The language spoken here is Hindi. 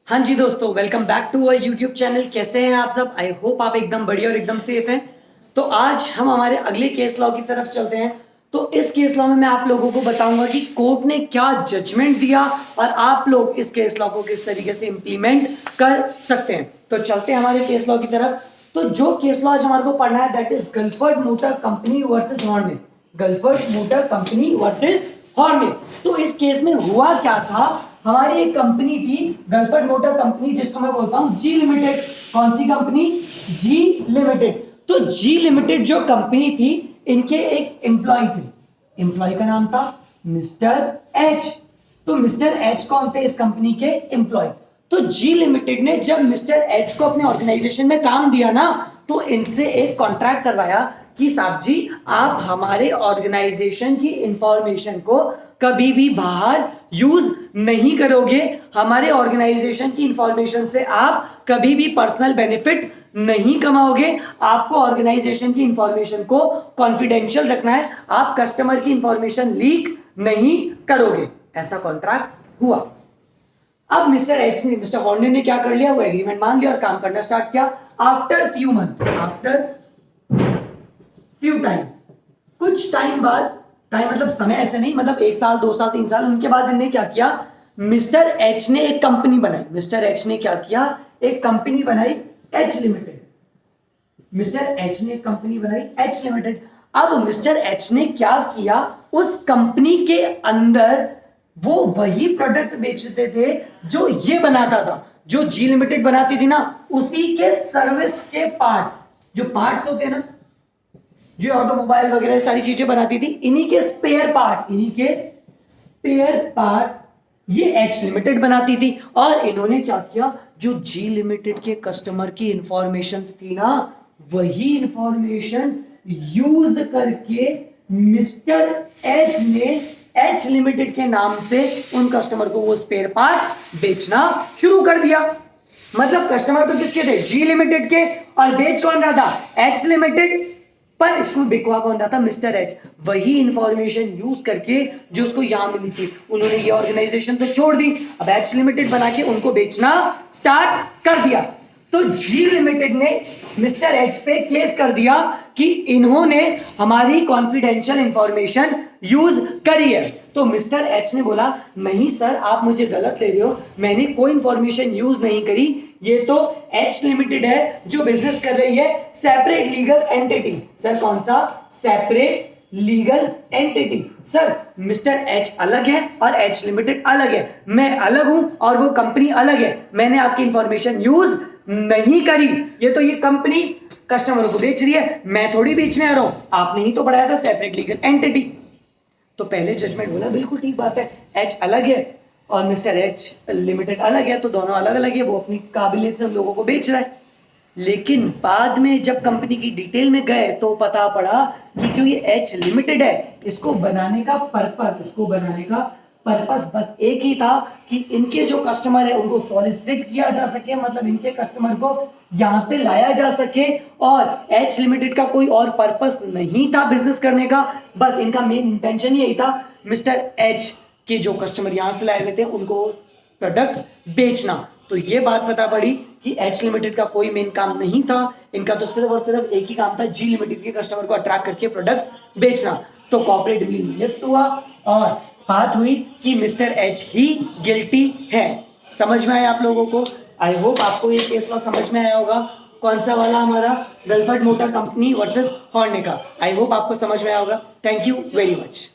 हाँ जी दोस्तों, welcome back to our YouTube channel. कैसे हैं आप सब? आई होप आप एकदम बढ़िया और एकदम सेफ हैं। तो आज हम हमारे अगले केस लॉ की तरफ चलते हैं। तो इस केस लॉ में मैं आप लोगों को बताऊंगा कि कोर्ट ने क्या जजमेंट दिया और आप लोग इस केस लॉ को किस तरीके से इंप्लीमेंट कर सकते हैं। तो चलते हैं हमारे केस लॉ की तरफ। तो जो केस लॉ आज हमारे को पढ़ना है that is Gilford motor company versus Horne. Gilford motor company versus Horne. तो इस केस में हुआ क्या था, हमारी एक कंपनी थी गल्फर्ड मोटर कंपनी, जिसको मैं बोलता हूं जी लिमिटेड। कौन सी कंपनी? जी लिमिटेड। तो जी लिमिटेड जो कंपनी थी, इनके एक एम्प्लॉय थे। एम्प्लॉय का नाम था मिस्टर एच। तो मिस्टर एच कौन थे? इस कंपनी के एम्प्लॉय। तो जी लिमिटेड ने जब मिस्टर एच को अपने ऑर्गेनाइजेशन में काम दिया ना, तो इनसे एक कॉन्ट्रैक्ट करवाया कि साहब जी, आप हमारे ऑर्गेनाइजेशन की इंफॉर्मेशन को कभी भी बाहर यूज नहीं करोगे। हमारे ऑर्गेनाइजेशन की इंफॉर्मेशन से आप कभी भी पर्सनल बेनिफिट नहीं कमाओगे। आपको ऑर्गेनाइजेशन की इंफॉर्मेशन को कॉन्फिडेंशियल रखना है। आप कस्टमर की इंफॉर्मेशन लीक नहीं करोगे। ऐसा कॉन्ट्रैक्ट हुआ। अब मिस्टर एच ने, मिस्टर हॉर्ने ने क्या कर लिया? वो एग्रीमेंट मान लिया और काम करना स्टार्ट किया। After few month, after few time, कुछ टाइम बाद, टाइम मतलब समय ऐसे नहीं, मतलब 1 साल 2 साल 3 साल, उनके बाद इन्होंने क्या किया? मिस्टर एच ने एक कंपनी बनाई। मिस्टर एच ने क्या किया? एक कंपनी बनाई, एच लिमिटेड। मिस्टर एच ने एक कंपनी बनाई, एच लिमिटेड। अब मिस्टर एच ने क्या किया? उस कंपनी के अंदर वो वही प्रोडक्ट बेचते थे जो ये बनाता था, जो जी लिमिटेड बनाती थी ना, उसी के सर्विस के पार्ट्स, जो पार्ट्स होते हैं ना, जो ऑटोमोबाइल वगैरह सारी चीजें बनाती थी, इन्हीं के स्पेयर पार्ट, इन्हीं के स्पेयर पार्ट ये एच लिमिटेड बनाती थी। और इन्होंने क्या किया? जो जी लिमिटेड के कस्टमर की इंफॉर्मेशन थी ना, वही इंफॉर्मेशन यूज करके मिस्टर एच ने एच लिमिटेड के नाम से उन कस्टमर को वो स्पेयर पार्ट बेचना शुरू कर दिया। मतलब कस्टमर तो किसके थे? जी लिमिटेड के, और बेच कौन रहा था? H limited. पर इसको बिकवा कौन रहा था? Mister H. वही इंफॉर्मेशन यूज करके जो उसको यहां मिली थी, उन्होंने ये ऑर्गेनाइजेशन तो छोड़ दी, अब एच लिमिटेड बना के उनको बेचना स्टार्ट कर दिया। तो जी लिमिटेड ने मिस्टर एच पे केस कर दिया कि इन्होंने हमारी कॉन्फिडेंशियल इंफॉर्मेशन यूज करी है। तो मिस्टर एच ने बोला, नहीं सर, आप मुझे गलत ले रहे हो, मैंने कोई इंफॉर्मेशन यूज नहीं करी। ये तो एच लिमिटेड है जो बिजनेस कर रही है सेपरेट लीगल एंटिटी। सर कौन सा? Separate legal entity. Sir mister H अलग है और एच लिमिटेड अलग है, मैं अलग हूं और वो कंपनी अलग है। मैंने आपकी इंफॉर्मेशन यूज नहीं करी। ये तो ये कंपनी कस्टमरों को बेच रही है, मैं थोड़ी बीच में आ रहा हूं। आपने ही तो पढ़ाया था सेपरेट लीगल एंटिटी। तो पहले जजमेंट बोला बिल्कुल ठीक बात है, एच अलग है और मिस्टर एच लिमिटेड अलग है, तो दोनों अलग अलग है, वो अपनी काबिलियत से लोगों को बेच रहा है। लेकिन बाद में जब कंपनी की डिटेल में गए तो पता पड़ा कि जो ये एच लिमिटेड है, इसको बनाने का पर्पस बस एक ही था कि इनके जो कस्टमर है उनको सॉलिसिट किया जा सके, मतलब इनके कस्टमर को यहाँ पे लाया जा सके। और एच लिमिटेड का कोई और पर्पस नहीं था बिजनेस करने का, बस इनका मेन इंटेंशन यही था मिस्टर एच के जो कस्टमर यहाँ से लाए हुए थे उनको प्रोडक्ट बेचना। तो ये बात पता पड़ी कि एच लिमिटेड का कोई मेन काम नहीं था, इनका तो सिर्फ और सिर्फ एक ही काम था, जी लिमिटेड के कस्टमर को अट्रैक्ट करके प्रोडक्ट बेचना। तो कॉर्पोरेट विल लिफ्ट हुआ और बात हुई कि मिस्टर एच ही गिल्टी है। समझ में आया आप लोगों को? आई होप आपको ये केस लॉ समझ में आया होगा। कौन सा वाला? हमारा गल्फर्ड मोटर कंपनी वर्सेस हॉर्ने का। आई होप आपको समझ में आया होगा। Thank you very much.